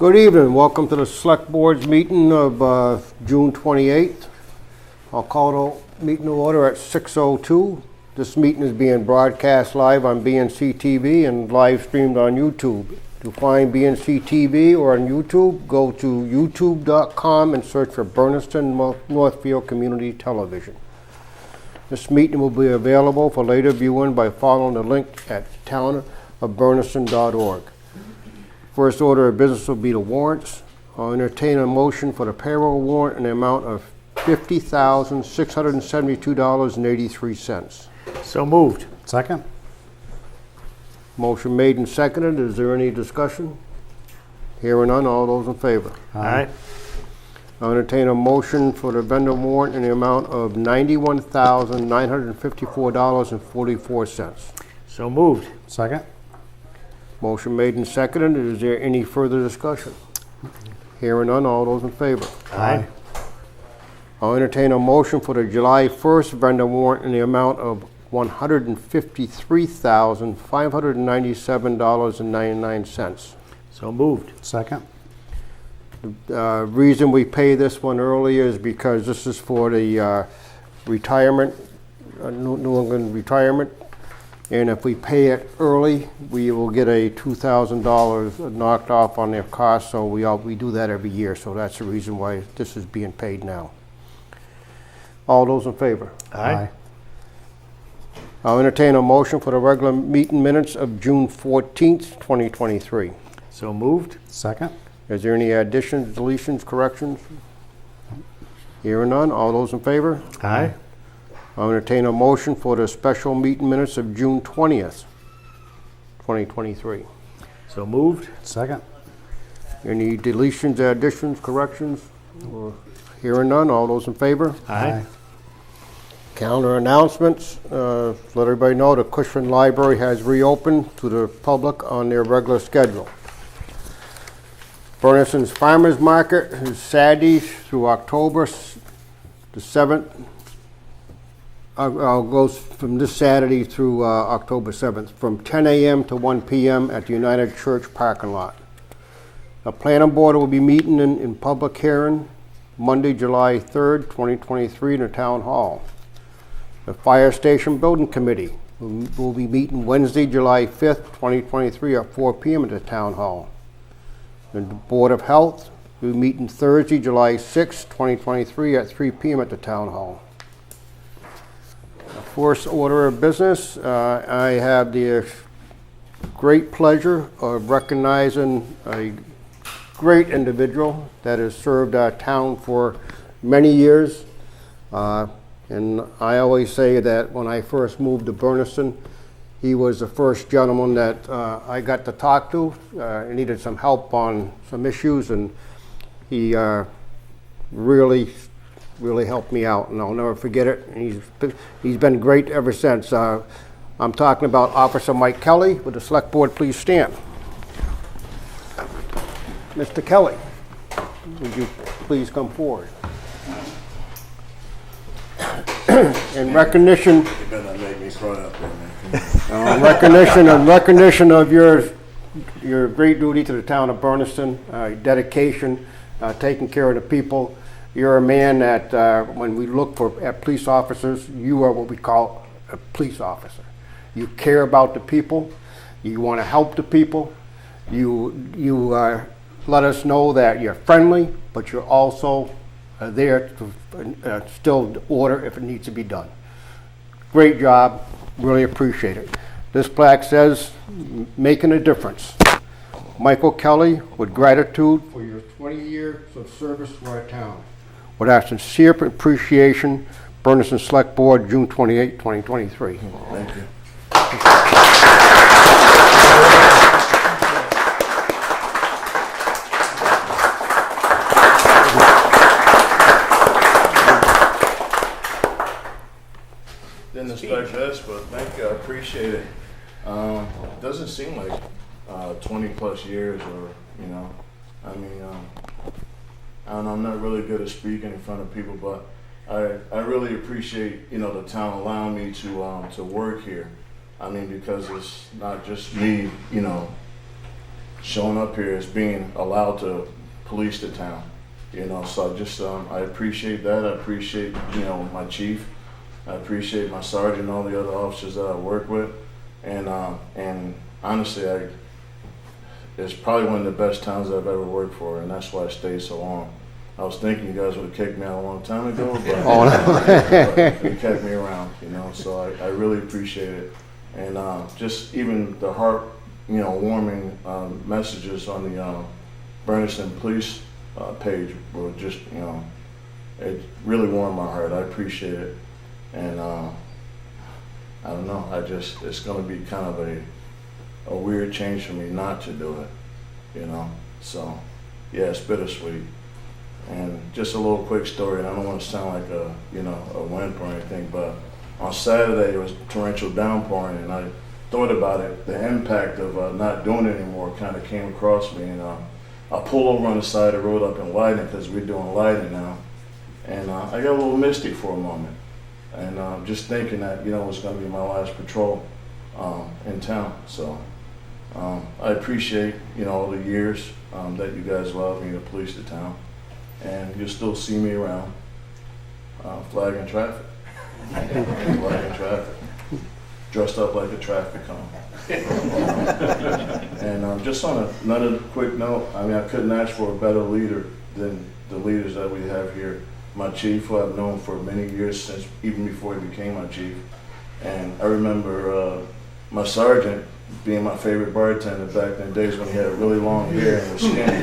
Good evening. Welcome to the Select Board's meeting of June 28th. I'll call the meeting to order at 6:02. This meeting is being broadcast live on BNC TV and live streamed on YouTube. To find BNC TV or on YouTube, go to youtube.com and search for Bernardston-Northfield Community Television. This meeting will be available for later viewing by following the link at townofbernardston.org. First order of business will be the warrants. I'll entertain a motion for the payroll warrant in the amount of $50,672.83. So moved. Second? Motion made and seconded. Is there any discussion? Hearing none, all those in favor? Aye. I'll entertain a motion for the vendor warrant in the amount of $91,954.44. So moved. Second? Motion made and seconded. Is there any further discussion? Hearing none, all those in favor? Aye. I'll entertain a motion for the July 1st vendor warrant in the amount of $153,597.99. So moved. Second? The reason we pay this one early is because this is for the retirement, New England retirement. And if we pay it early, we will get a $2,000 knocked off on their cost. So we do that every year. So that's the reason why this is being paid now. All those in favor? Aye. I'll entertain a motion for the regular meeting minutes of June 14th, 2023. So moved. Second? Is there any additions, deletions, corrections? Hearing none, all those in favor? Aye. I'll entertain a motion for the special meeting minutes of June 20th, 2023. So moved. Second? Any deletions, additions, corrections? Hearing none, all those in favor? Aye. Calendar announcements. Let everybody know the Cushman Library has reopened to the public on their regular schedule. Bernardston's Farmers Market is Saturday through October the 7th. I'll go from this Saturday through October 7th, from 10 a.m. to 1 p.m. at the United Church parking lot. The planning board will be meeting in public hearing Monday, July 3rd, 2023 in the town hall. The fire station building committee will be meeting Wednesday, July 5th, 2023 at 4 p.m. at the town hall. The board of health will be meeting Thursday, July 6th, 2023 at 3 p.m. at the town hall. First order of business, I have the great pleasure of recognizing a great individual that has served our town for many years. And I always say that when I first moved to Bernardston, he was the first gentleman that I got to talk to. I needed some help on some issues, and he really helped me out, and I'll never forget it. And he's been great ever since. I'm talking about Officer Mike Kelly. Would the Select Board please stand? Mr. Kelly, would you please come forward? In recognition, You better make me front up there, man. recognition of your great duty to the town of Bernardston, dedication, taking care of the people. You're a man that, when we look at police officers, you are what we call a police officer. You care about the people. You want to help the people. You let us know that you're friendly, but you're also there to instill order if it needs to be done. Great job. Really appreciate it. This plaque says, making a difference. Michael Kelly, with gratitude for your 20 years of service to our town. With our sincere appreciation, Bernardston Select Board, June 28, 2023. Thank you. Didn't expect this, but thank you. I appreciate it. Doesn't seem like 20 plus years, or I mean, I don't know, I'm not really good at speaking in front of people, but I really appreciate the town allowing me to work here. I mean, because it's not just me, showing up here as being allowed to police the town. You know, so I just I appreciate that. I appreciate, you know, my chief. I appreciate my sergeant and all the other officers that I work with. And honestly, it's probably one of the best towns I've ever worked for, and that's why I stayed so long. I was thinking you guys would have kicked me out a long time ago, but, but you kept me around, you know, so I really appreciate it. And just even the heart, you know, warming messages on the Bernardston Police page were just, you know, it really warmed my heart. I appreciate it. And I don't know, it's going to be kind of a weird change for me not to do it, you know. So, yeah, it's bittersweet. And just a little quick story, and I don't want to sound like a wimp or anything, but on Saturday it was torrential downpouring, and I thought about it. The impact of not doing it anymore kind of came across me, and I pulled over on the side of the road up in lighting because we're doing lighting now, and I got a little misty for a moment, and just thinking that, you know, it was going to be my last patrol in town. So I appreciate, you know, all the years that you guys allowed me to police the town. And you'll still see me around flagging traffic. Flagging traffic. Dressed up like a traffic cone. And just on another quick note, I mean, I couldn't ask for a better leader than the leaders that we have here. My chief, who I've known for many years, since even before he became my chief. And I remember my sergeant being my favorite bartender back in the days when he had really long hair and was skinny.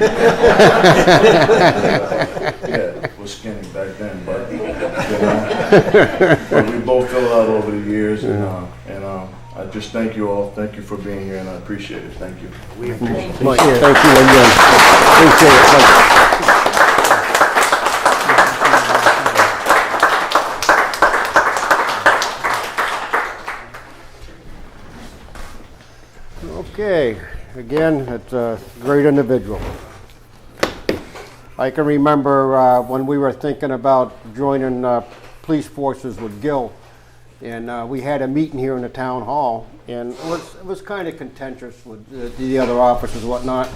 Yeah, was skinny back then, but, you know, but we both fell out over the years, and I just thank you all. Thank you for being here, and I appreciate it. Thank you. We appreciate it. Mike, thank you again. Appreciate it, Mike. Okay, again, it's a great individual. I can remember when we were thinking about joining police forces with Gil, and we had a meeting here in the town hall, and it was kind of contentious with the other officers and whatnot,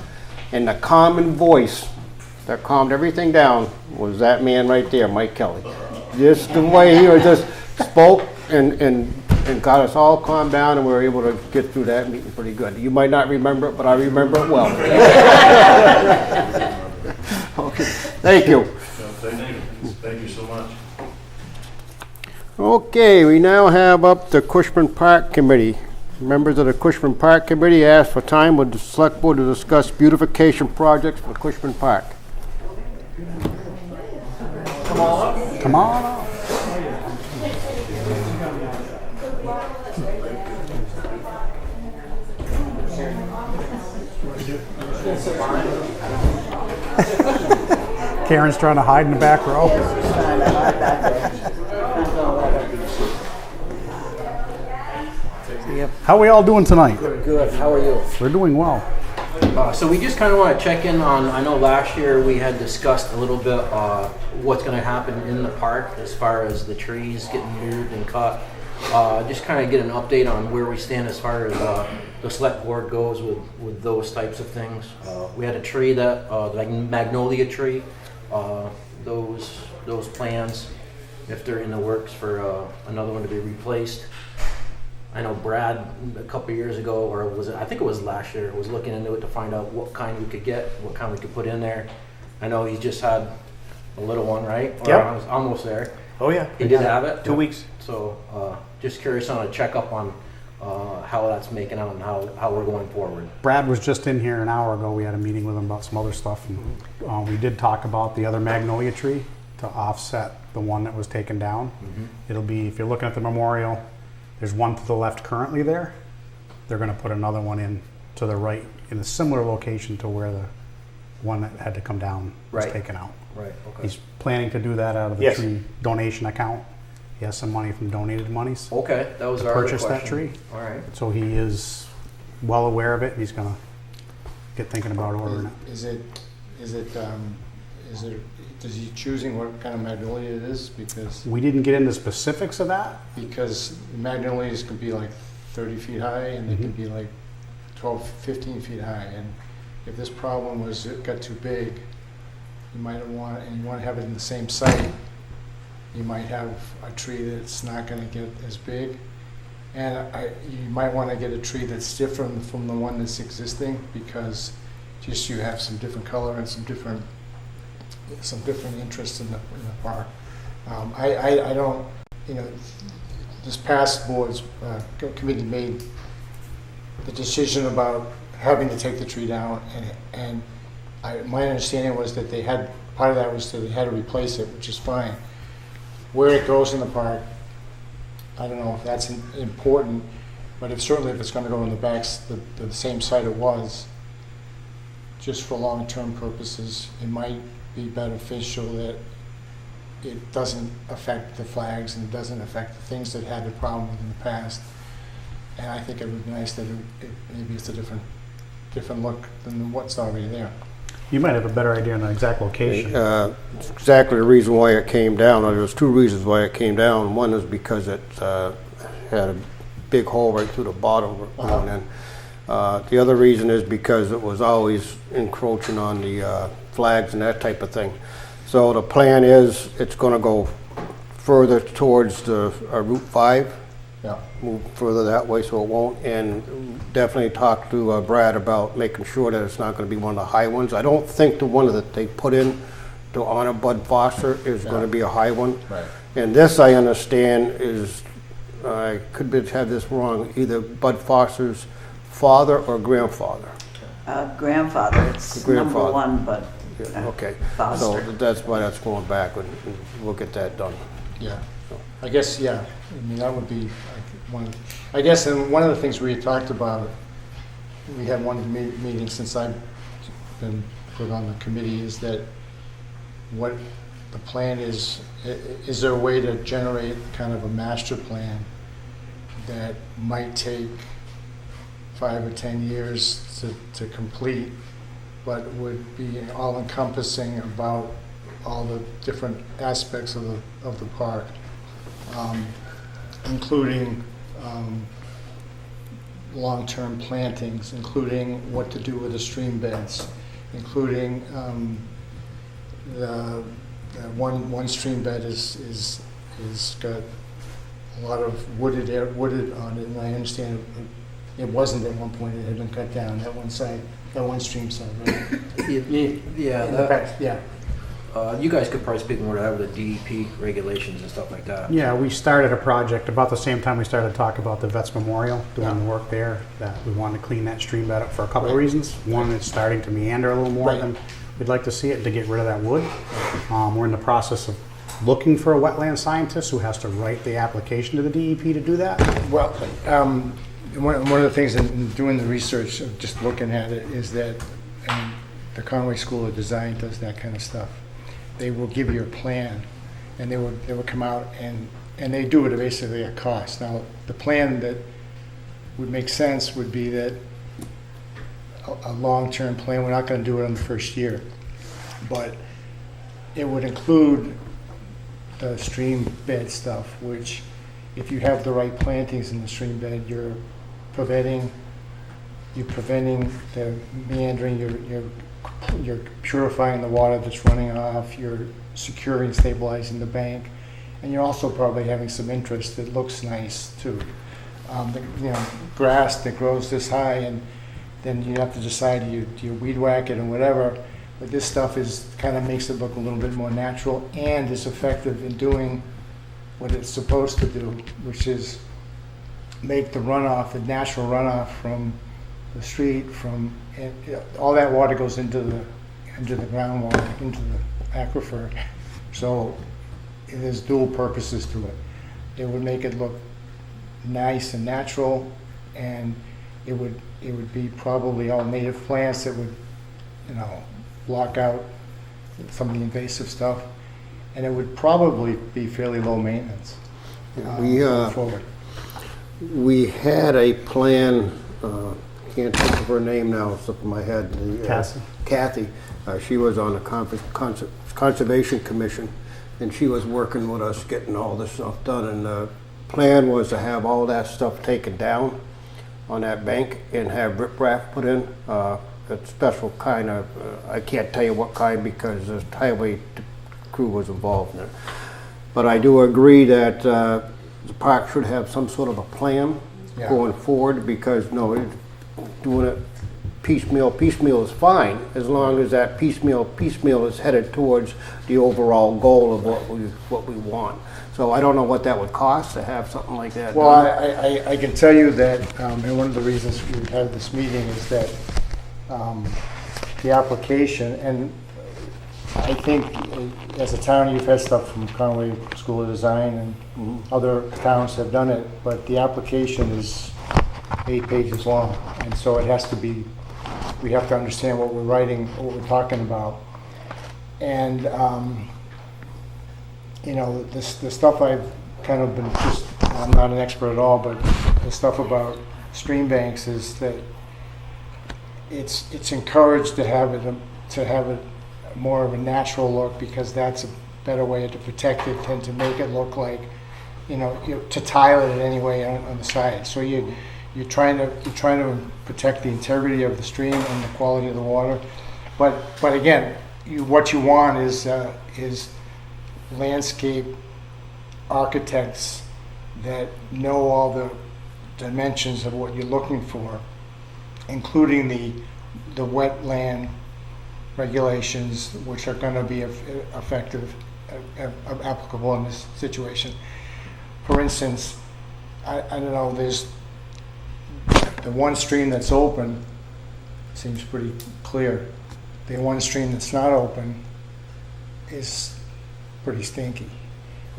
and the common voice that calmed everything down was that man right there, Mike Kelly. Just the way he just spoke and got us all calmed down, and we were able to get through that meeting pretty good. You might not remember it, but I remember it well. Okay, thank you. Thank you so much. Okay, we now have up the Cushman Park Committee. Members of the Cushman Park Committee asked for time with the Select Board to discuss beautification projects for Cushman Park. Come on up. Karen's trying to hide in the back row. How are we all doing tonight? Good. How are you? We're doing well. So we just kind of want to check in on, I know last year we had discussed a little bit what's going to happen in the park as far as the trees getting moved and cut. Just kind of get an update on where we stand as far as the select board goes with those types of things. We had a tree that, like magnolia tree, those plans, if they're in the works for another one to be replaced. I know Brad a couple years ago, or was it? I think it was last year. Was looking into it to find out what kind we could get, what kind we could put in there. I know he just had a little one, right? Or Yep. I was almost there. Oh yeah. He did have it. 2 weeks. So just curious on a checkup on how that's making out and how we're going forward. Brad was just in here an hour ago. We had a meeting with him about some other stuff, and we did talk about the other magnolia tree to offset the one that was taken down. Mm-hmm. It'll be, if you're looking at the memorial, there's one to the left currently there. They're going to put another one in to the right in a similar location to where the one that had to come down was Right. taken out. Right. Okay. He's planning to do that out of the Yes. tree donation account. He has some money from donated monies. Okay. That was To our other purchase that question. tree. All right. So he is well aware of it. He's going to get thinking about ordering it. Is he choosing what kind of magnolia it is? We didn't get into specifics of that. Because magnolias can be like 30 feet high, and they can be like 12, 15 feet high. And if this problem was, it got too big, you might want, and you want to have it in the same site, you might have a tree that's not going to get as big. And you might want to get a tree that's different from the one that's existing, because just you have some different color and some different interests in the park. I don't, this past board's committee made the decision about having to take the tree down, and my understanding was that part of that was that they had to replace it, which is fine. Where it goes in the park, I don't know if that's important, but certainly if it's going to go in the backs, the same site it was, just for long-term purposes, it might be beneficial that it doesn't affect the flags and it doesn't affect the things that had the problem with in the past. And I think it would be nice that maybe it's a different look than what's already there. You might have a better idea on the exact location. It's exactly the reason why it came down. There was two reasons why it came down. One is because it had a big hole right through the bottom going in. The other reason is because it was always encroaching on the flags and that type of thing. So the plan is it's going to go further towards the Route 5. Yeah. Move further that way so it won't, and definitely talk to Brad about making sure that it's not going to be one of the high ones. I don't think the one that they put in to honor Bud Foster is going to be a high one. Right. And this, I understand, is, I could have this wrong, either Bud Foster's father or grandfather. Grandfather, it's Grandfather. number one, but Yeah, okay, so Foster. that's why that's going back, and we'll get that done. Yeah, I guess, yeah, I mean, that would be one, I guess, and one of the things we had talked about, we had one meeting since I've been put on the committee, is that what the plan is there a way to generate kind of a master plan that might take 5 or 10 years to complete, but would be all-encompassing about all the different aspects of the park, including long-term plantings, including what to do with the stream beds, including the one stream bed is got a lot of wooded on it, and I understand it wasn't at one point. It had been cut down. That one side, that one stream side, right? Yeah, In the past, yeah. you guys could probably speak more to that with the DEP regulations and stuff like that. Yeah, we started a project about the same time we started to talk about the Vets Memorial, doing the work there, that we wanted to clean that stream bed up for a couple of reasons. One, it's starting to meander a little more than we'd like to see it, to get rid of that wood. We're in the process of looking for a wetland scientist who has to write the application to the DEP to do that. Well, one of the things in doing the research, of just looking at it, is that the Conway School of Design does that kind of stuff. They will give you a plan, and they will come out and they do it basically at cost. Now, the plan that would make sense would be that a long-term plan. We're not going to do it in the first year, but it would include the stream bed stuff, which, if you have the right plantings in the stream bed, you're preventing the meandering, you're purifying the water that's running off, you're securing, stabilizing the bank, and you're also probably having some interest that looks nice too. Grass that grows this high, and then you have to decide, do you weed whack it or whatever, but this stuff kind of makes it look a little bit more natural and is effective in doing what it's supposed to do, which is make the runoff, the natural runoff from the street, all that water goes into the groundwater, into the aquifer. So there's dual purposes to it. It would make it look nice and natural, and it would be probably all native plants that would, block out some of the invasive stuff, and it would probably be fairly low maintenance going forward. We had a plan, can't think of her name now, off the top of my head. Kathy. She was on the Conservation Commission, and she was working with us getting all this stuff done. And the plan was to have all that stuff taken down on that bank and have riprap put in. a special kind of, I can't tell you what kind because the highway crew was involved in it. But I do agree that the park should have some sort of a plan Yeah. going forward because, doing it piecemeal is fine as long as that piecemeal is headed towards the overall goal of what we want. So I don't know what that would cost to have something like that Well, done. I can tell you that, and one of the reasons we had this meeting is that the application, and I think as a town, you've had stuff from Conway School of Design and other towns have done it, but the application is 8 pages long. And so it has to be, we have to understand what we're writing, what we're talking about. And, the stuff I've kind of been I'm not an expert at all, but the stuff about stream banks is that it's encouraged to have it more of a natural look because that's a better way to protect it than to make it look like, to tile it anyway on the side. So you're trying to protect the integrity of the stream and the quality of the water. But again, what you want is landscape architects that know all the dimensions of what you're looking for, including the wetland regulations, which are going to be effective, applicable in this situation. For instance, I don't know, there's the one stream that's open seems pretty clear. The one stream that's not open is pretty stinky.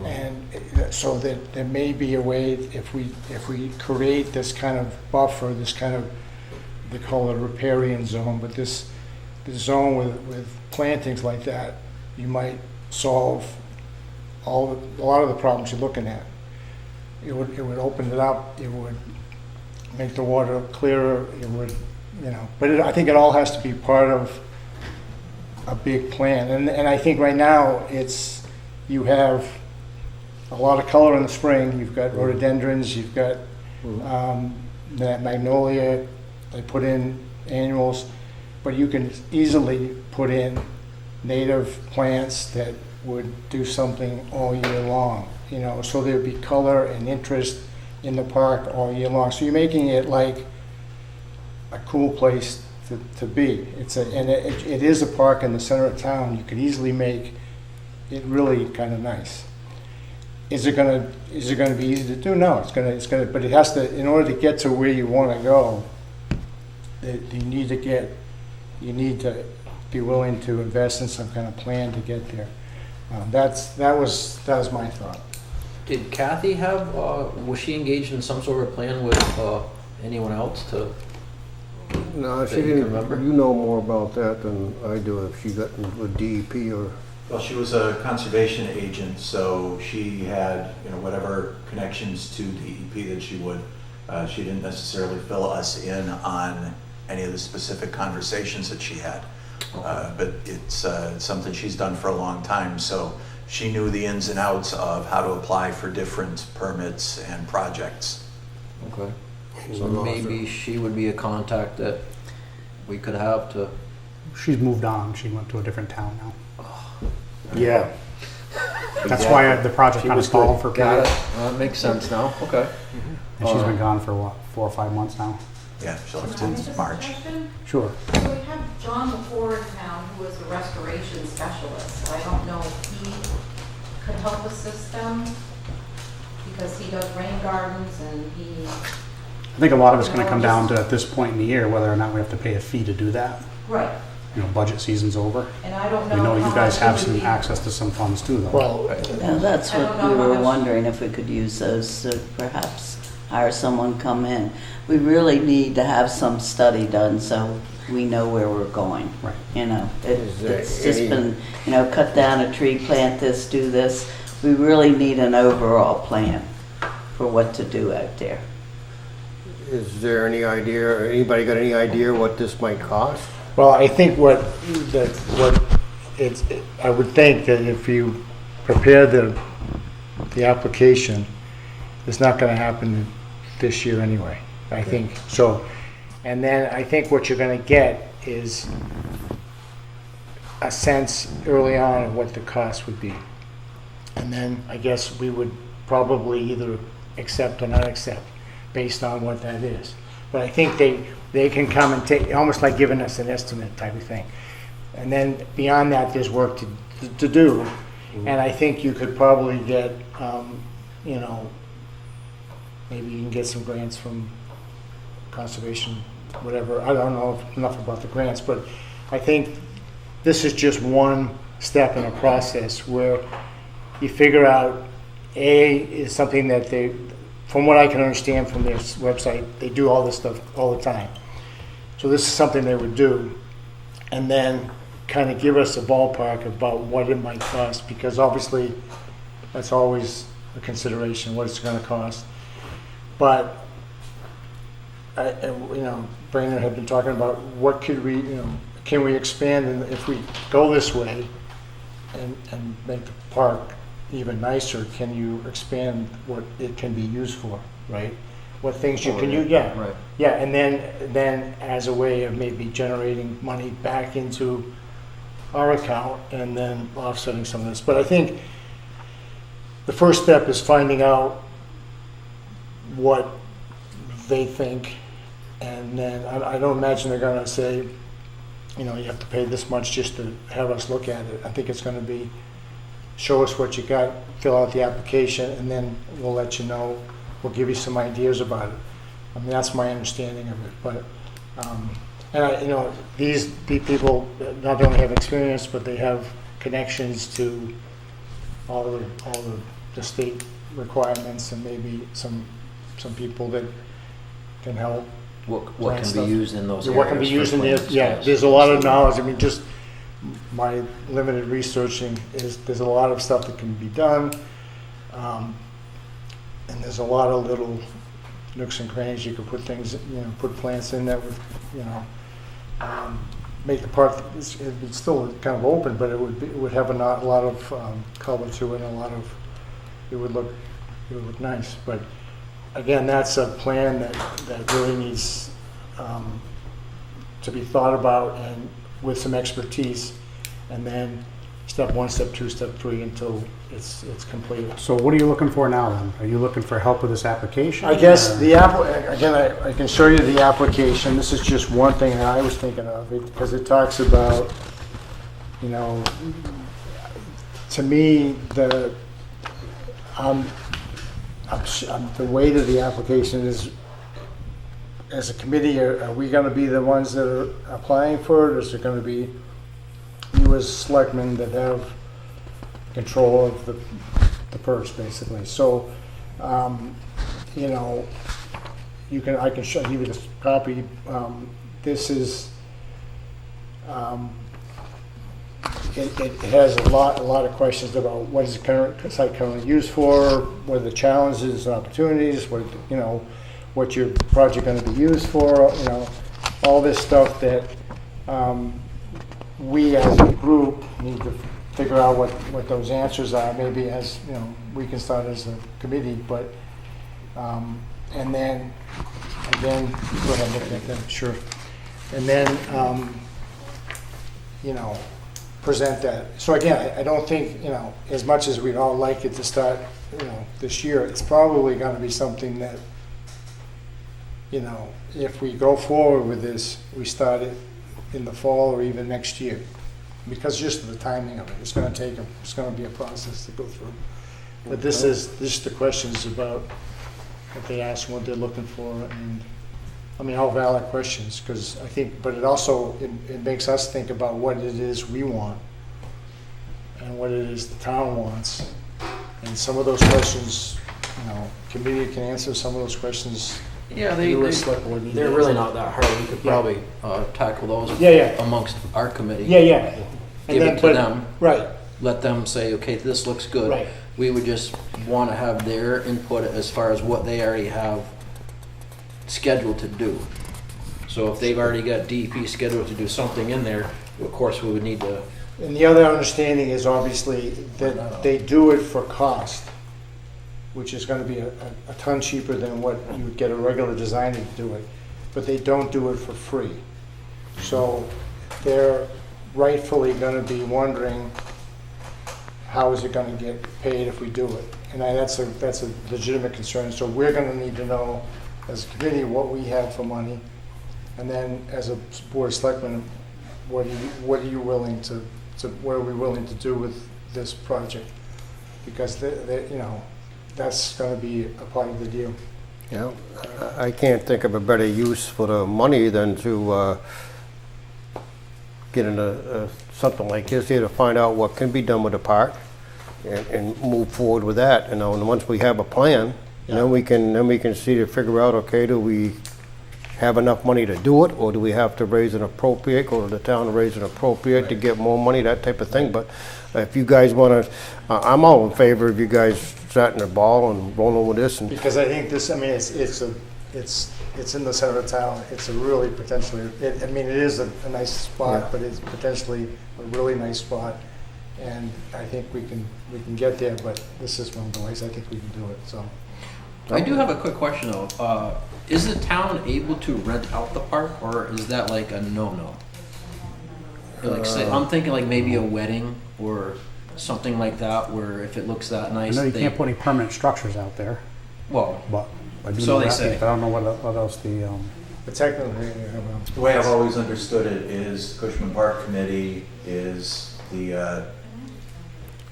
And so that there may be a way, if we create this kind of buffer, this kind of, they call it a riparian zone, but this zone with plantings like that, you might solve a lot of the problems you're looking at. It would open it up, it would make the water clearer, it would, but I think it all has to be part of a big plan. And I think right now you have a lot of color in the spring. You've got rhododendrons, you've got that magnolia, they put in annuals, but you can easily put in native plants that would do something all year long, so there'd be color and interest in the park all year long. So you're making it like a cool place to be. It is a park in the center of town. You could easily make it really kind of nice. Is it gonna be easy to do? No, it's gonna, but it has to, in order to get to where you want to go, you need to be willing to invest in some kind of plan to get there. That was my thought. Did Kathy was she engaged in some sort of plan with anyone else to? No, she that you didn't. can remember? You know more about that than I do. If she got with DEP or. Well, she was a conservation agent, so she had, whatever connections to DEP that she would. She didn't necessarily fill us in on any of the specific conversations that she had. But it's something she's done for a long time, so she knew the ins and outs of how to apply for different permits and projects. Okay. So maybe she would be a contact that we could have to. She's moved on. She went to a different town now. Yeah. That's why the project She kind of was stalled good. for a Got period. it. That makes sense now. Okay. And she's been gone for what, 4 or 5 months now? Yeah, she left in March. Sure. So we have John before in town who was a restoration specialist. I don't know if he could help assist them because he does rain gardens and he. I think a lot of it's going to come down to, at this point in the year, whether or not we have to pay a fee to do that. Right. Budget season's over. And I don't know. We know you how guys much have it would some be. access to some funds too, though. Well, Yeah, that's I don't what know we how were much- wondering, if we could use those to perhaps hire someone come in. We really need to have some study done so we know where we're going. Right. Is there It's just any- been, cut down a tree, plant this, do this. We really need an overall plan for what to do out there. Is there any idea, or anybody got any idea what this might cost? well, I think I would think that if you prepare the application, it's not going to happen this year anyway. I think so. And then I think what you're gonna get is a sense early on of what the cost would be. And then I guess we would probably either accept or not accept based on what that is. But I think they can come and take, almost like giving us an estimate type of thing. And then beyond that, there's work to do. And I think you could probably get, you know, maybe you can get some grants from conservation, whatever. I don't know enough about the grants, but I think this is just one step in a process where you figure out, A, is something that they, from what I can understand from their website, they do all this stuff all the time. So this is something they would do, and then kind of give us a ballpark about what it might cost, because obviously that's always a consideration, what it's going to cost. But you know, Brandon had been talking about what could we, you know, can we expand, and if we go this way and make the park even nicer, can you expand what it can be used for, right? What things you can use, yeah. Right. Yeah, and then as a way of maybe generating money back into our account and then offsetting some of this. But I think the first step is finding out what they think, and then I don't imagine they're gonna say, you know, you have to pay this much just to have us look at it. I think it's gonna be, show us what you got, fill out the application, and then we'll let you know. We'll give you some ideas about it. I mean, that's my understanding of it. But, and I, you know, these people not only have experience, but they have connections to all the state requirements, and maybe some people that can help. What can be used in those areas? What can be used in the, plants, yeah, yes. there's a lot of knowledge. I mean, just my limited researching is there's a lot of stuff that can be done. And there's a lot of little nooks and crannies you could put things, you know, put plants in that would, you know, make the park, it'd be still kind of open, but it would have a lot of color to it, and it would look nice. But again, that's a plan that really needs to be thought about, and with some expertise, and then step 1, step 2, step 3 until it's completed. So what are you looking for now then? Are you looking for help with this application? I guess or- again, I can show you the application. This is just one thing that I was thinking of, because it talks about, you know, to me, the weight of the application is, as a committee, are we going to be the ones that are applying for it, or is it going to be you as selectmen that have control of the purse, basically? So, you know, I can give you this copy. This is, it has a lot of questions about what is the current site currently used for, what are the challenges and opportunities, what, you know, what your project going to be used for, you know, all this stuff that we as a group need to figure out what those answers are. Maybe as, you know, we can start as a committee, but and then go ahead, look at that, sure. And then you know, present that. So again, I don't think, you know, as much as we'd all like it to start, you know, this year, it's probably going to be something that, you know, if we go forward with this, we start it in the fall or even next year, because just the timing of it, it's going to be a process to go through. But this is the questions about what they ask, what they're looking for, and I mean, all valid questions, because I think, but it also, it makes us think about what it is we want and what it is the town wants. And some of those questions, you know, committee can answer some of those questions. Yeah, they're really not that hard. We could probably tackle those amongst our committee. Yeah. Give it to them. Right. Let them say, okay, this looks good. Right. We would just want to have their input as far as what they already have scheduled to do. So if they've already got DEP scheduled to do something in there, of course we would need to. And the other understanding is obviously that they do it for cost, which is going to be a ton cheaper than what you would get a regular designer to do it. but they don't do it for free. So they're rightfully gonna be wondering, how is it gonna get paid if we do it? And that's a legitimate concern, so we're gonna need to know, as a committee, what we have for money, and then as a board of selectmen, what are you willing to what are we willing to do with this project? Because you know, that's gonna be a part of the deal. Yeah, I can't think of a better use for the money than to get into something like this here to find out what can be done with the park and move forward with that, you know, and once we have a plan, Yeah. then we can see to figure out, okay, do we have enough money to do it, or do we have to raise an appropriate, go to the town and raise an appropriate to get more money, that type of thing. But if you guys want to, I'm all in favor of you guys setting the ball and rolling with this. And Because I think this, I mean, it's in the center of town. It's a really potentially, I mean, it is a nice spot, Yeah. but it's potentially a really nice spot. And I think we can get there, but this is one of the ways I think we can do it, so. I do have a quick question though. Is the town able to rent out the park, or is that like a no-no? Like, say, I'm thinking like maybe a wedding or something like that, where if it looks that I nice, know you can't put any permanent structures out there, well, but I do So know they that, say. but I don't know what else the, But technically, The way I've always understood it is the Cushman Park Committee is the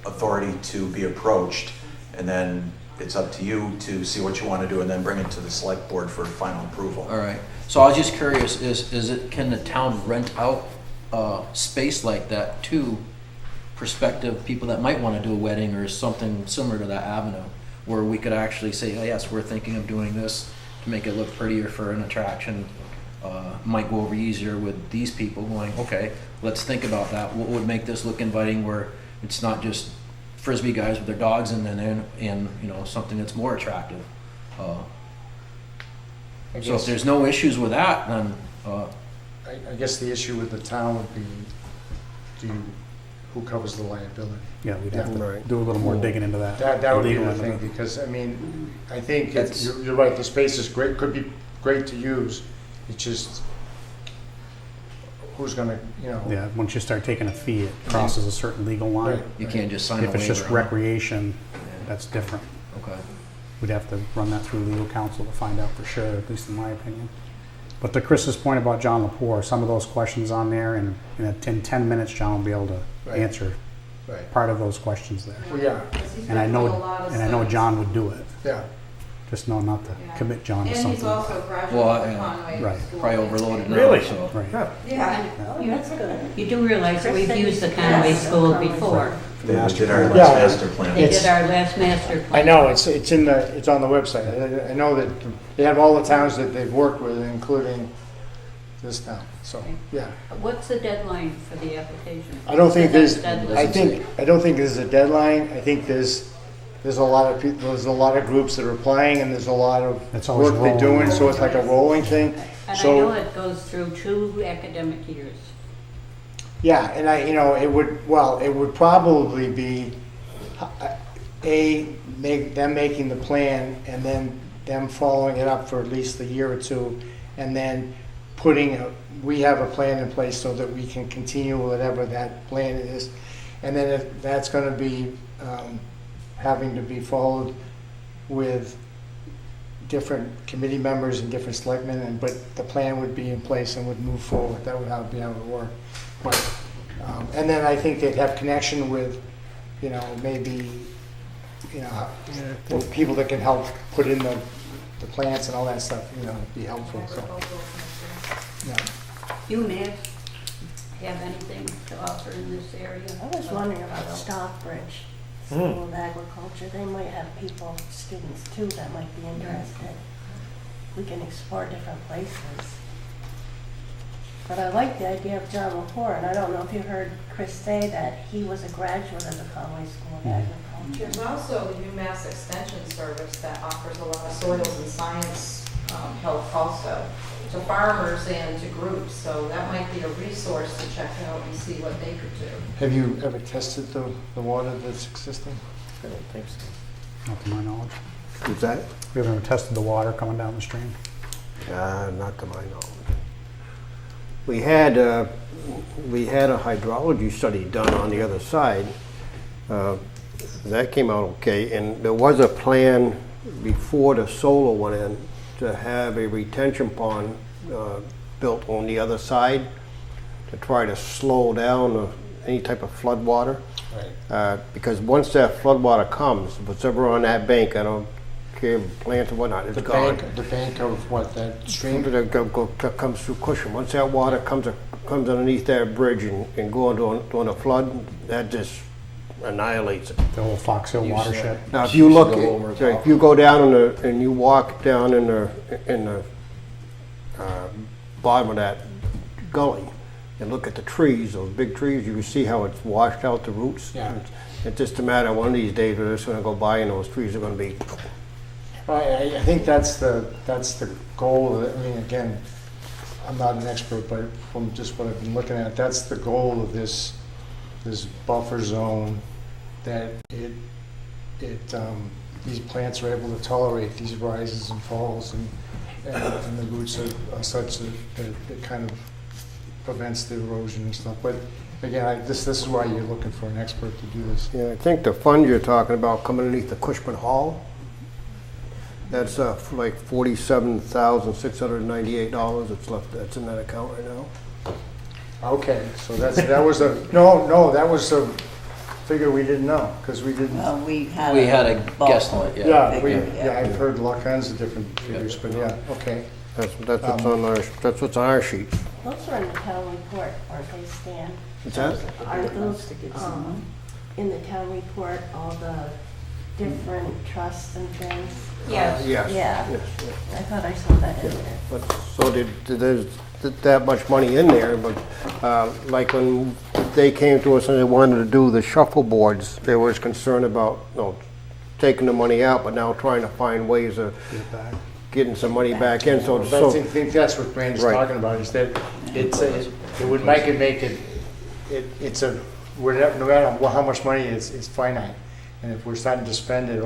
authority to be approached, and then it's up to you to see what you want to do and then bring it to the select board for final approval. all right. So I was just curious, can the town rent out space like that to prospective people that might want to do a wedding or something similar to that avenue, where we could actually say, oh yes, we're thinking of doing this to make it look prettier for an attraction. Might go over easier with these people going, okay, let's think about that. What would make this look inviting, where it's not just frisbee guys with their dogs and you know, something that's more attractive. So if there's no issues with that, then I guess the issue with the town would be, who covers the liability? yeah, we'd have to Right. do a little more digging into that. That would be legal the end of thing, it. because, I mean, I think That's- you're right, the space is great, could be great to use. It's just, who's gonna, you know? Yeah, once you start taking a fee, it crosses a certain legal line. Right. you can't just sign a If waiver. it's just huh? recreation, that's different. Okay. We'd have to run that through legal counsel to find out for sure, at least in my opinion. But to Chris's point about John Lepore, some of those questions on there, and in 10 minutes, John will be able to Right. answer Right, part of those questions there. well, yeah, Because he's And I been know, through a lot of and I know stuff. John would do it. yeah. Just know not to Yeah. commit John to And he's something. also graduated Well, from yeah. Conway Right. School. Probably overloaded now. Really? So. Right. Yeah. That's good. You do realize that we've used the Conway School before. They did our Yeah. last master plan. They It's- did our last master plan. I know, it's on the website. I know that they have all the towns that they've worked with, including this town, so, yeah. What's the deadline for the application? I don't think there's, Deadline. I don't think there's a deadline. I think there's a lot of people, there's a lot of groups that are applying, and there's a lot of It's always work they're rolling. doing, so it's like a rolling thing. And I So- know it goes through 2 academic years. Yeah, and it would probably be, them making the plan, and then them following it up for at least a year or two, and then we have a plan in place so that we can continue whatever that plan is. And then if that's gonna be, having to be followed with different committee members and different selectmen, but the plan would be in place and would move forward. That would be how it would work. But, and then I think they'd have connection with, maybe, people that can help put in the plants and all that stuff, be helpful, so. Yeah. You, Matt, have anything to offer in this area? I was wondering about Stockbridge School of Agriculture. They might have people, students too, that might be interested. We can explore different places. But I like the idea of John Lepore, and I don't know if you heard Chris say that he was a graduate of the Conway School of Agriculture. There's also the UMass Extension Service that offers a lot of soils and science help also to farmers and to groups, so that might be a resource to check out and see what they could do. Have you ever tested the water that's existing? I don't think so. Not to my knowledge. Is that? We haven't ever tested the water coming down the stream. Not to my knowledge. We had a hydrology study done on the other side. That came out okay, and there was a plan before the solar went in to have a retention pond built on the other side to try to slow down any type of flood water. Right. Because once that flood water comes, what's ever on that bank, I don't care plants or whatnot, it's gone. The bank of what, that stream? That comes through Cushing. Once that water comes underneath that bridge and going during a flood, that just annihilates it. The whole Fox Hill watershed. Now, if you look, if you go down and you walk down in the bottom of that gully and look at the trees, those big trees, you can see how it's washed out the roots. Yeah. It's just a matter of one of these days we're just going to go by and those trees are going to be. I think that's the goal. I mean, again, I'm not an expert, but from just what I've been looking at, that's the goal of this buffer zone, that these plants are able to tolerate these rises and falls, and the roots are such that it kind of prevents the erosion and stuff. But again, this is why you're looking for an expert to do this. Yeah, I think the fund you're talking about coming underneath the Cushman Hall, that's like $47,698 that's left. That's in that account right now. Okay, so that was a figure we didn't know, because we didn't. We had a ballpark guesstimate, yeah. Yeah, I've heard all kinds of different figures, but yeah, okay. That's what's on our sheet. Those are in the town report, aren't they, Stan? What's that? Aren't those in the town report, all the different trusts and things? Yes. Yes. Yeah. Yes. I thought I saw that in there. But so there's that much money in there, but like when they came to us and they wanted to do the shuffleboards, there was concern about taking the money out, but now trying to find ways of getting some money back in. So I think that's what Brandon's Right. talking about, is that it would make it no matter how much money it's finite. And if we're starting to spend it,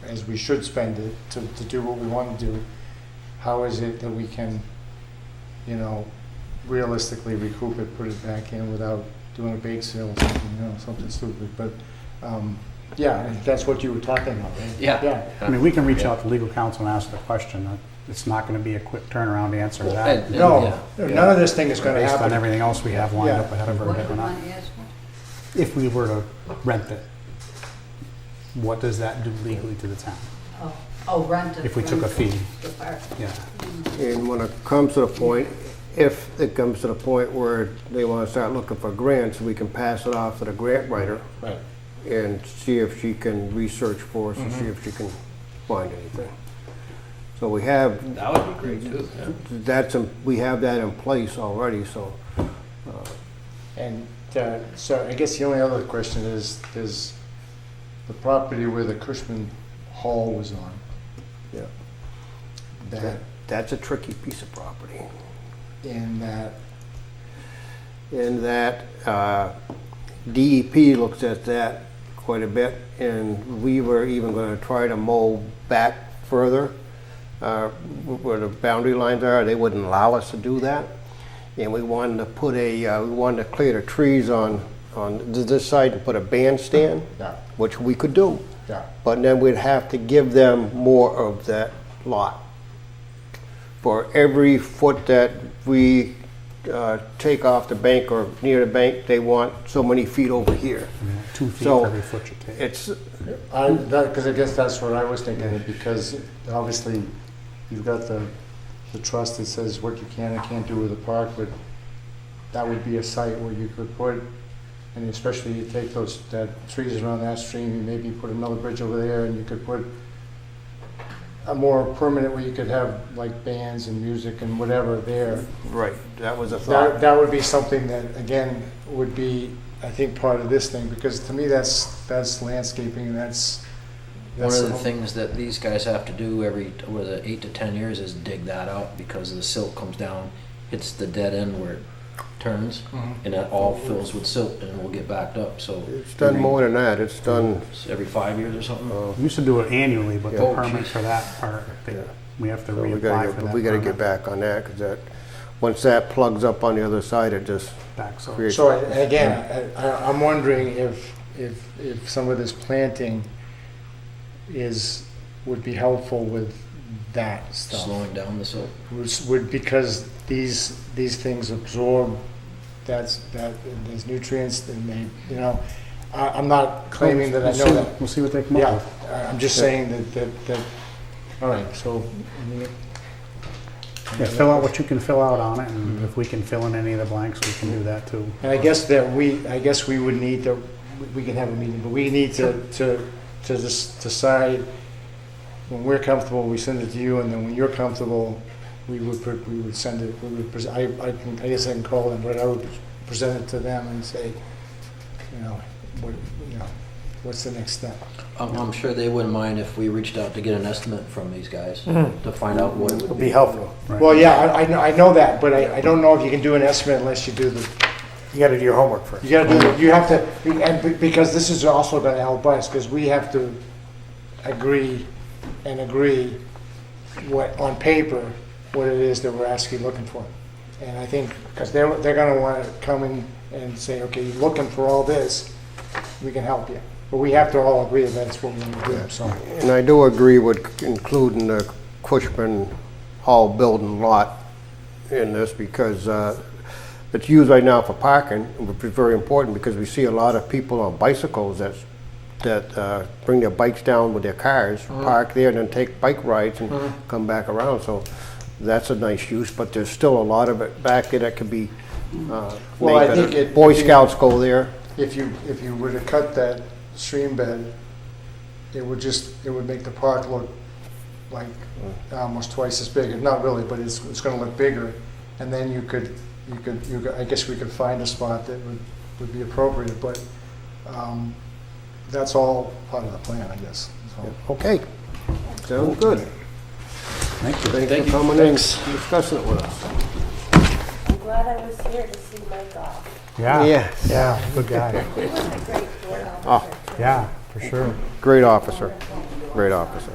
as we should spend it to do what we want to do, how is it that we can, realistically recoup it, put it back in without doing a bake sale or something, something stupid. But yeah, that's what you were talking about, right? Yeah. I mean, we can reach out to legal counsel and ask the question. It's not going to be a quick turnaround answer to that. No, none of this thing is going to Based on happen. everything else we have lined up ahead of What her. did the money ask for? If we were to rent it, what does that do legally to the town? Rent it. If we took a fee, The park. yeah. And when it comes to the point, if it comes to the point where they want to start looking for grants, we can pass it off to the grant writer Right. and see if she can research for us and see if she can find anything. So we have, That would be great too. we have that in place already, so. And so I guess the only other question is the property where the Cushman Hall was on. Yeah. That That's a tricky piece of property. in that DEP looks at that quite a bit, and we were even going to try to mow back further where the boundary lines are. They wouldn't allow us to do that, and we wanted to put we wanted to clear the trees on this side and put a bandstand, Yeah. which we could do. Yeah. But then we'd have to give them more of that lot. For every foot that we take off the bank or near the bank, they want so many feet over here. 2 feet So, for every foot you take. It's, Because I guess that's what I was thinking, because obviously you've got the trust that says what you can and can't do with the park, but that would be a site where you could put, and especially you take that trees around that stream, you maybe put another bridge over there, and you could put a more permanent where you could have like bands and music and whatever there. right, that was a thought. That would be something that, again, would be, I think, part of this thing, because to me, that's landscaping, and that's One of the things that these guys have to do every 8 to 10 years is dig that out, because the silt comes down, hits the dead end where it turns, and that all fills with silt and will get backed up. So It's done more than that, it's done, every 5 years or something. We used to do it annually, but the Oh, permit geez. for that part, We have to So we reapply for that. gotta permit. get back on that, because that, once that plugs up on the other side, it just Back, so. creates. So again, I'm wondering if some of this planting would be helpful with that stuff. Slowing down the slope. Because these things absorb these nutrients, and they, I'm not claiming that I know that. We'll see what they come up Yeah, with. I'm just saying that, all right, so, Yeah, fill out what you can fill out on it, and if we can fill in any of the blanks, we can do that too. and I guess we would need to, we can have a meeting, but we need to just decide when we're comfortable, we send it to you, and then when you're comfortable, we would send it, I guess I can call them, but I would present it to them and say, what's the next step? I'm sure they wouldn't mind if we reached out to get an estimate from these guys to find out what it would It'll be. be helpful. Right. Well, yeah, I know that, but I don't know if you can do an estimate unless you do You gotta do your homework first. you gotta do, you have to, and because this is also gonna help us, because we have to agree what, on paper, what it is that we're actually looking for. And I think, because they're gonna wanna come in and say, okay, you're looking for all this, we can help you. But we have to all agree that that's what we want to do, so. And I do agree with including the Cushman Hall building lot in this, because it's used right now for parking, which is very important, because we see a lot of people on bicycles that bring their bikes down with their cars, park there, and then take bike rides and come back around. So that's a nice use, but there's still a lot of it back there that could be Well, made I better. think Boy Scouts go there. If you were to cut that stream bed, it would make the park look like almost twice as big. Not really, but it's gonna look bigger. And then you could, I guess we could find a spot that would be appropriate, but that's all part of the plan, I guess. So. Okay, sounds good. Thank you. Thanks for coming in and discussing it with us. I'm glad I was here to see Mike off. Yeah, Yes. yeah, good guy. He was a great board Oh. officer. Yeah, for sure. Great officer, great officer.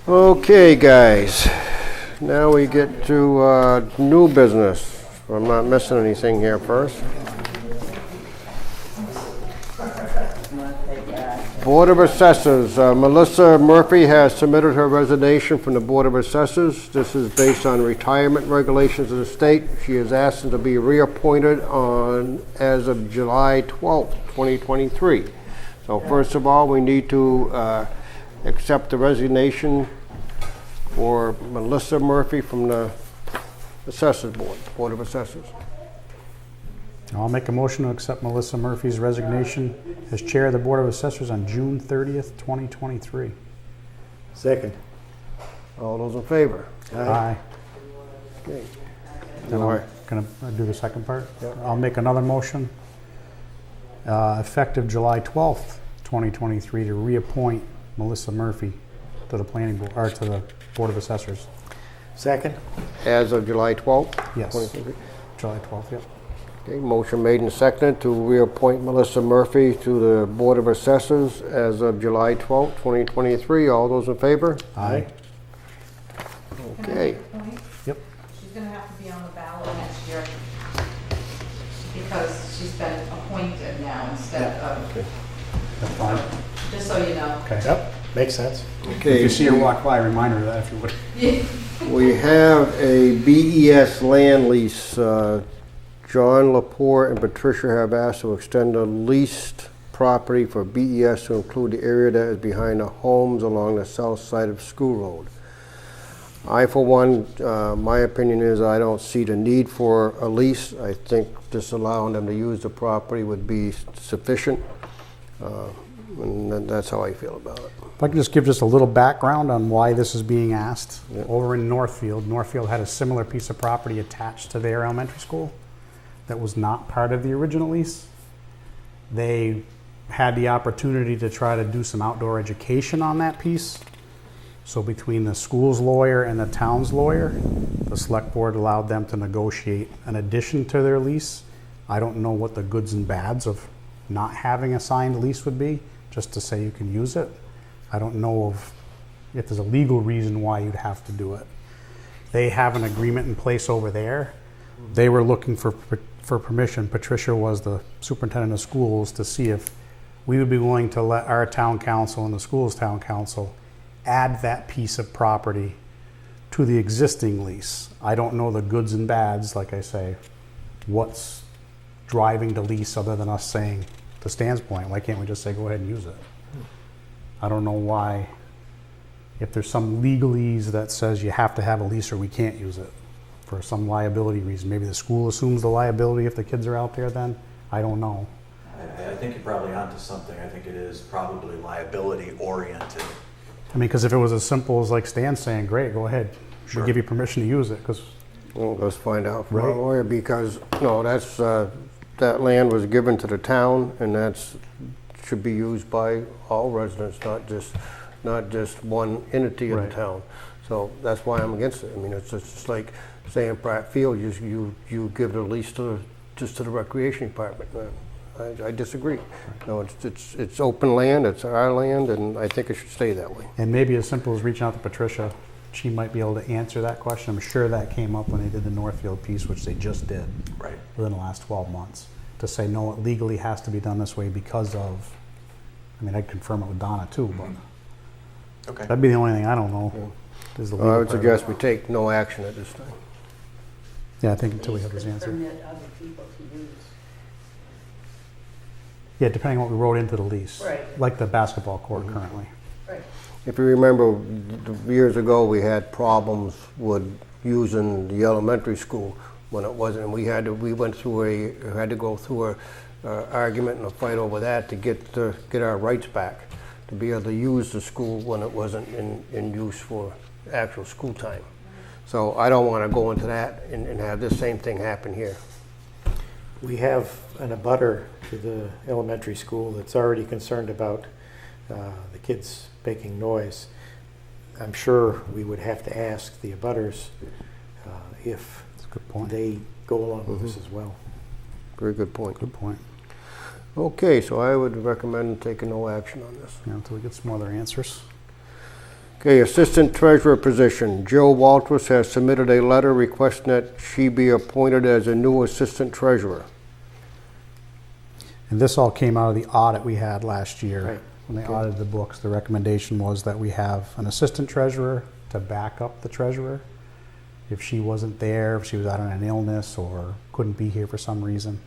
Okay, guys, now we get to new business. If I'm not missing anything here first. Board of Assessors, Melissa Murphy has submitted her resignation from the Board of Assessors. This is based on retirement regulations of the state. She is asking to be reappointed as of July 12th, 2023. So first of all, we need to accept the resignation for Melissa Murphy from the Assessors Board of Assessors. I'll make a motion to accept Melissa Murphy's resignation as Chair of the Board of Assessors on June 30th, 2023. Second. All those in favor? Aye. Okay. Then I'm gonna do the second part. I'll make another motion, effective July 12th, 2023, to reappoint Melissa Murphy to the Planning Board, or to the Board of Assessors. Second. As of July 12th? Yes, 2023. July 12th, yep. Okay, motion made and seconded to reappoint Melissa Murphy to the Board of Assessors as of July 12th, 2023. All those in favor? Aye. Okay. Yep. She's gonna have to be on the ballot next year because she's been appointed now instead of, That's fine. just so you know. Okay. Yep, makes sense. If Okay, you see her walk by, remind her of that if you would. we have a BES land lease. John Lepore and Patricia have asked to extend the leased property for BES to include the area that is behind the homes along the south side of School Road. I, for one, my opinion is I don't see the need for a lease. I think just allowing them to use the property would be sufficient. And that's how I feel about it. If I could just give just a little background on why this is being asked. Over in Northfield had a similar piece of property attached to their elementary school that was not part of the original lease. They had the opportunity to try to do some outdoor education on that piece. So between the school's lawyer and the town's lawyer, the select board allowed them to negotiate an addition to their lease. I don't know what the goods and bads of not having a signed lease would be, just to say you can use it. I don't know of, if there's a legal reason why you'd have to do it. They have an agreement in place over there. They were looking for permission. Patricia was the superintendent of schools, to see if we would be willing to let our town council and the school's town council add that piece of property to the existing lease. I don't know the goods and bads, like I say, what's driving the lease other than us saying, to Stan's point, why can't we just say go ahead and use it? I don't know why, if there's some legalese that says you have to have a lease or we can't use it for some liability reason. Maybe the school assumes the liability if the kids are out there then. I don't know. I think you're probably onto something. I think it is probably liability oriented. I mean, because if it was as simple as like Stan's saying, great, go ahead. Sure. We'll give you permission to use it, because Well, let's find out from our Right. lawyer, because, no, that's, that land was given to the town, and that's, should be used by all residents, not just one entity of Right. the town. So that's why I'm against it. I mean, it's just like saying Pratt Field, you give the lease just to the recreation department. I disagree. No, it's open land, it's our land, and I think it should stay that way. and maybe as simple as reaching out to Patricia, she might be able to answer that question. I'm sure that came up when they did the Northfield piece, which they just did Right. within the last 12 months, to say, no, it legally has to be done this way because of, I mean, I'd confirm it with Donna too, but Okay. that'd be the only thing I don't know. Is the legal I would part of suggest it. we take no action at this time. Yeah, I think until we have this Please answer. permit other people to use. Yeah, depending on what we wrote into the lease. Right. Like the basketball court currently. Right. If you remember, years ago, we had problems with using the elementary school when it wasn't, and we had to go through a argument and a fight over that to get our rights back, to be able to use the school when it wasn't in use for actual school time. So I don't want to go into that and have this same thing happen here. We have an abutter to the elementary school that's already concerned about the kids making noise. I'm sure we would have to ask the abutters if That's a good point. they go along with this as well. Very good point. Good point. Okay, so I would recommend taking no action on this. Yeah, until we get some other answers. Okay, Assistant Treasurer position. Jill Walters has submitted a letter requesting that she be appointed as a new Assistant Treasurer. And this all came out of the audit we had last year. Right. When they audited the books, the recommendation was that we have an assistant treasurer to back up the treasurer. If she wasn't there, if she was out on an illness or couldn't be here for some reason.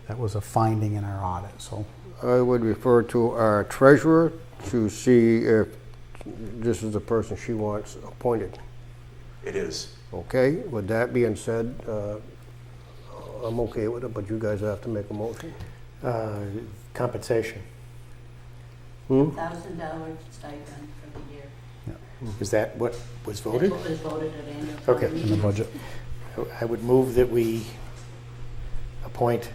That was a finding in our audit, so. I would refer to our treasurer to see if this is the person she wants appointed. It is. Okay, with that being said, I'm okay with it, but you guys have to make a motion. Compensation. $1,000 stipend for the year. Is that what was That's voted? what was voted at annual town Okay. In the meeting. budget. I would move that we appoint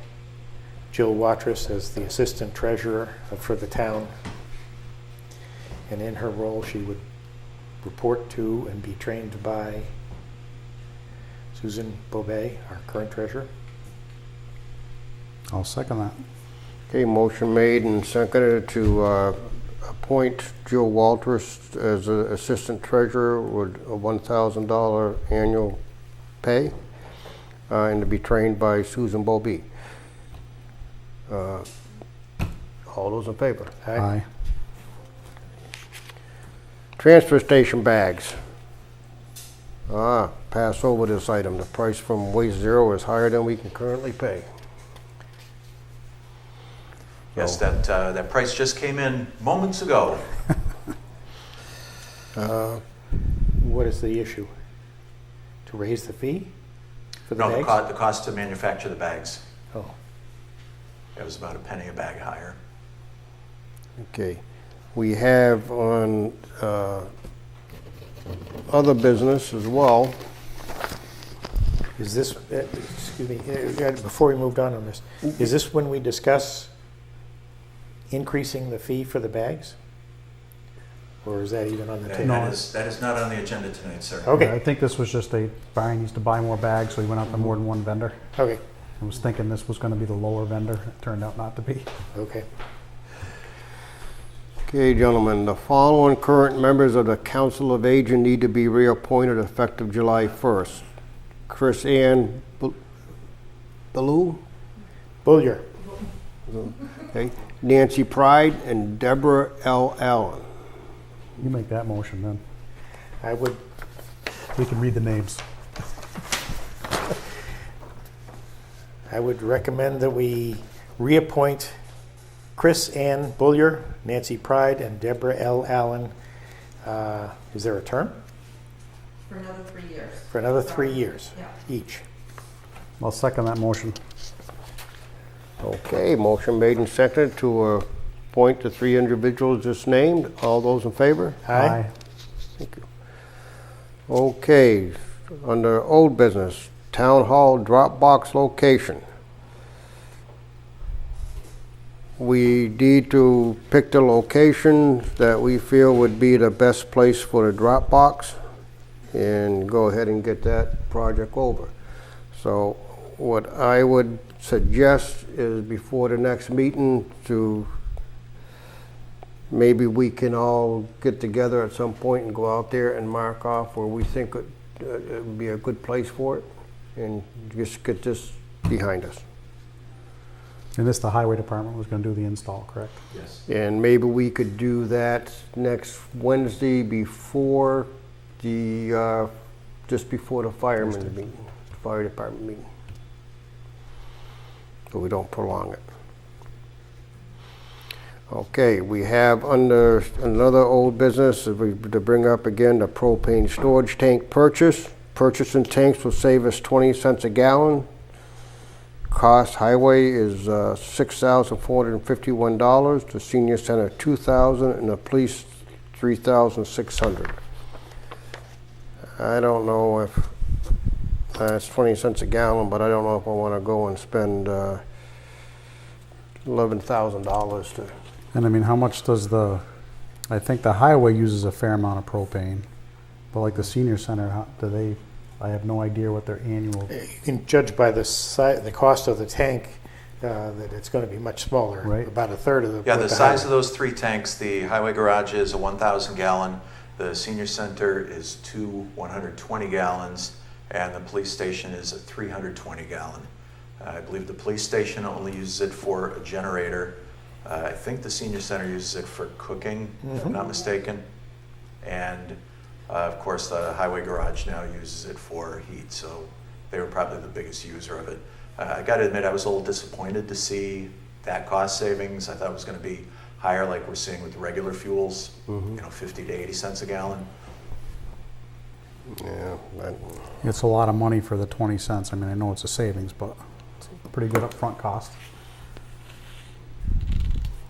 Jill Watrous as the Assistant Treasurer for the town. And in her role, she would report to and be trained by Susan Bobet, our current treasurer. I'll second that. Okay, motion made and seconded to appoint Jill Walters as an Assistant Treasurer with a $1,000 annual pay and to be trained by Susan Bobet. All those in favor? Aye. Transfer station bags. Pass over this item. The price from Waste Zero is higher than we can currently pay. Yes, that price just came in moments ago. What is the issue? To raise the fee for the No, bags? the cost to manufacture the bags. Oh, It was about a penny a bag higher. Okay. We have on other business as well. is this, excuse me, before we moved on this, is this when we discuss increasing the fee for the bags? Or is that even on the table? That is not on the agenda tonight, sir. Okay. I think this was just Brian needs to buy more bags, so he went out to more than one vendor. Okay, I was thinking this was gonna be the lower vendor. It turned out not to be. okay. Okay, gentlemen, the following current members of the Council of Aging need to be reappointed effective July 1st. Chris Ann Ballou, Bullier. okay, Nancy Pride, and Deborah L. Allen. You make that motion then. I would, We can read the names. I would recommend that we reappoint Chris Ann Bullier, Nancy Pride, and Deborah L. Allen. Is there a term? For another 3 years. For another 3 years Yeah. each. I'll second that motion. Okay, motion made and seconded to appoint the 3 individuals just named. All those in favor? Aye. Thank you. Okay, under old business, Town Hall drop box location. We need to pick the location that we feel would be the best place for the drop box and go ahead and get that project over. So what I would suggest is before the next meeting to maybe we can all get together at some point and go out there and mark off where we think it would be a good place for it and just get this behind us. And this, the highway department was gonna do the install, correct? Yes. And maybe we could do that next Wednesday before the, just before the firemen's meeting, fire department meeting. So we don't prolong it. Okay, we have under another old business, to bring up again, the propane storage tank purchase. Purchasing tanks will save us 20 cents a gallon. Cost highway is $6,451, the senior center $2,000, and the police $3,600. I don't know if it's 20 cents a gallon, but I don't know if I want to go and spend $11,000 to. And I mean, how much does I think the highway uses a fair amount of propane, but like the senior center, I have no idea what their annual. You can judge by the cost of the tank that it's going to be much smaller. Right. About a third of the. Yeah, the size of those 3 tanks, the highway garage is a 1,000 gallon, the senior center is 2 120 gallons, and the police station is a 320 gallon. I believe the police station only uses it for a generator. I think the senior center uses it for cooking, if I'm not mistaken. And of course, the highway garage now uses it for heat, so they were probably the biggest user of it. I got to admit, I was a little disappointed to see that cost savings. I thought it was going to be higher, like we're seeing with the regular fuels, 50 to 80 cents a gallon. Yeah, It's a lot of money for the 20 cents. I mean, I know it's a savings, but it's a pretty good upfront cost.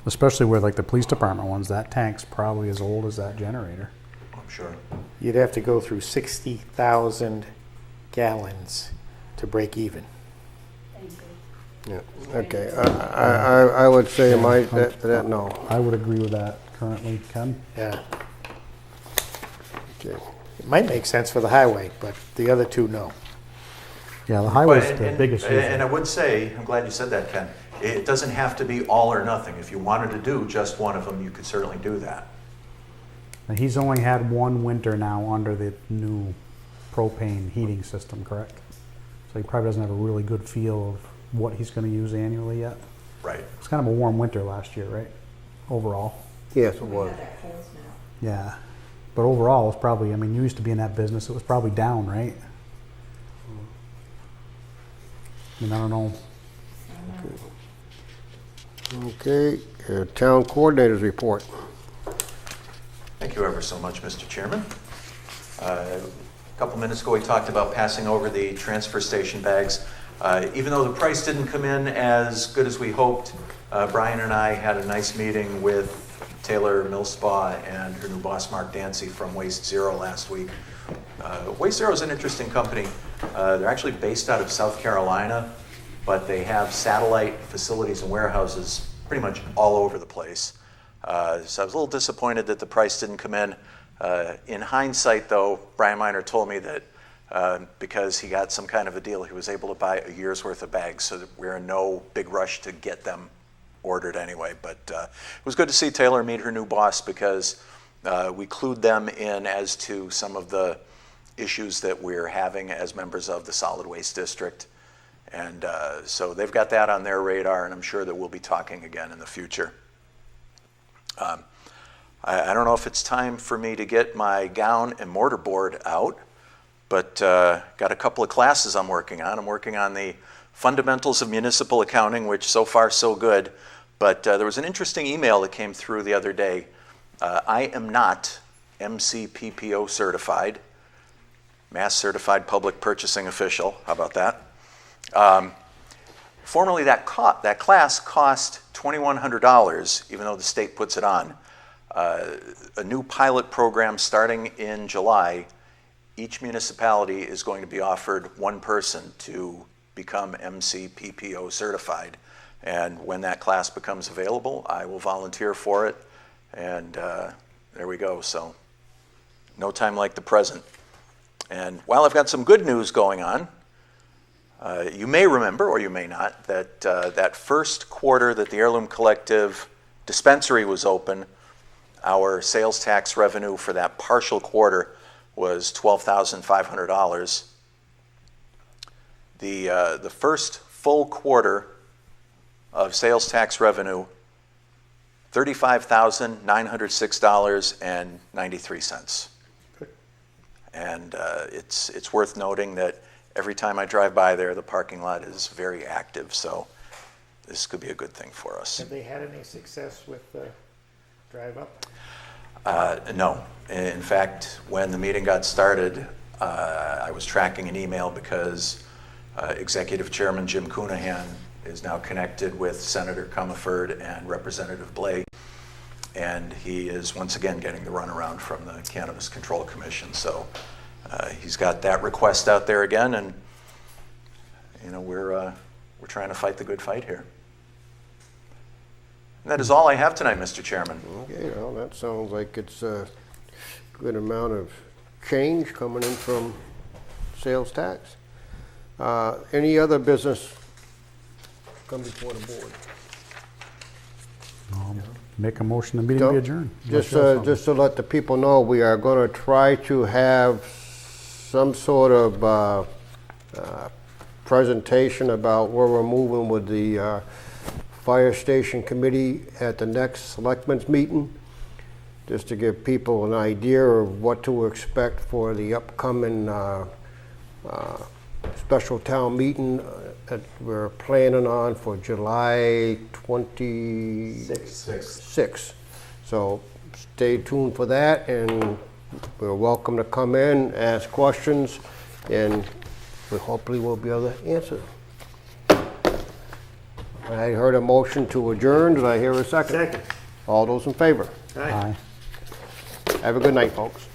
Especially with like the police department ones, that tank's probably as old as that generator. I'm sure. You'd have to go through 60,000 gallons to break even. yeah, okay. I would say no. I would agree with that currently, Ken. Yeah. Okay. It might make sense for the highway, but the other two, no. Yeah, the highway's But- the biggest user. And I would say, I'm glad you said that, Ken, it doesn't have to be all or nothing. If you wanted to do just one of them, you could certainly do that. And he's only had one winter now under the new propane heating system, correct? So he probably doesn't have a really good feel of what he's going to use annually yet. Right. It's kind of a warm winter last year, right? Overall. Yes, it was. Yeah. But overall, it's probably, I mean, you used to be in that business, it was probably down, right? I mean, I don't know. Okay, town coordinators report. Thank you ever so much, Mr. Chairman. A couple minutes ago, we talked about passing over the transfer station bags. Even though the price didn't come in as good as we hoped, Brian and I had a nice meeting with Taylor Mill Spa and her new boss, Mark Dancy, from Waste Zero last week. Waste Zero is an interesting company. They're actually based out of South Carolina, but they have satellite facilities and warehouses pretty much all over the place. So I was a little disappointed that the price didn't come in. In hindsight, though, Brian Miner told me that because he got some kind of a deal, he was able to buy a year's worth of bags, so that we're in no big rush to get them ordered anyway. But it was good to see Taylor meet her new boss, because we clued them in as to some of the issues that we're having as members of the Solid Waste District. And so they've got that on their radar, and I'm sure that we'll be talking again in the future. I don't know if it's time for me to get my gown and mortar board out, but got a couple of classes I'm working on. I'm working on the fundamentals of municipal accounting, which so far so good. But there was an interesting email that came through the other day. I am not MCPPO certified, Mass Certified Public Purchasing Official. How about that? Formerly, that class cost $2,100, even though the state puts it on. A new pilot program starting in July. Each municipality is going to be offered one person to become MCPPO certified. And when that class becomes available, I will volunteer for it. And there we go. So no time like the present. And while I've got some good news going on, you may remember, or you may not, that that first quarter that the Heirloom Collective dispensary was open, our sales tax revenue for that partial quarter was $12,500. The first full quarter of sales tax revenue, $35,906.93. And it's worth noting that every time I drive by there, the parking lot is very active, so this could be a good thing for us. Have they had any success with the drive-up? No. In fact, when the meeting got started, I was tracking an email because Executive Chairman Jim Coonahan is now connected with Senator Comerford and Representative Blake, and he is once again getting the runaround from the Cannabis Control Commission. So he's got that request out there again, and you know we're trying to fight the good fight here. And that is all I have tonight, Mr. Chairman. Okay, well, that sounds like it's a good amount of change coming in from sales tax. Any other business come before the board? Make a motion, the meeting be adjourned. Just to let the people know, we are going to try to have some sort of presentation about where we're moving with the Fire Station Committee at the next Selectmen's meeting, just to give people an idea of what to expect for the upcoming special town meeting that we're planning on for July 26th. So stay tuned for that, and we're welcome to come in, ask questions, and we hopefully will be able to answer. I heard a motion to adjourn. Did I hear a second? Second. All those in favor? Aye. Have a good night, folks.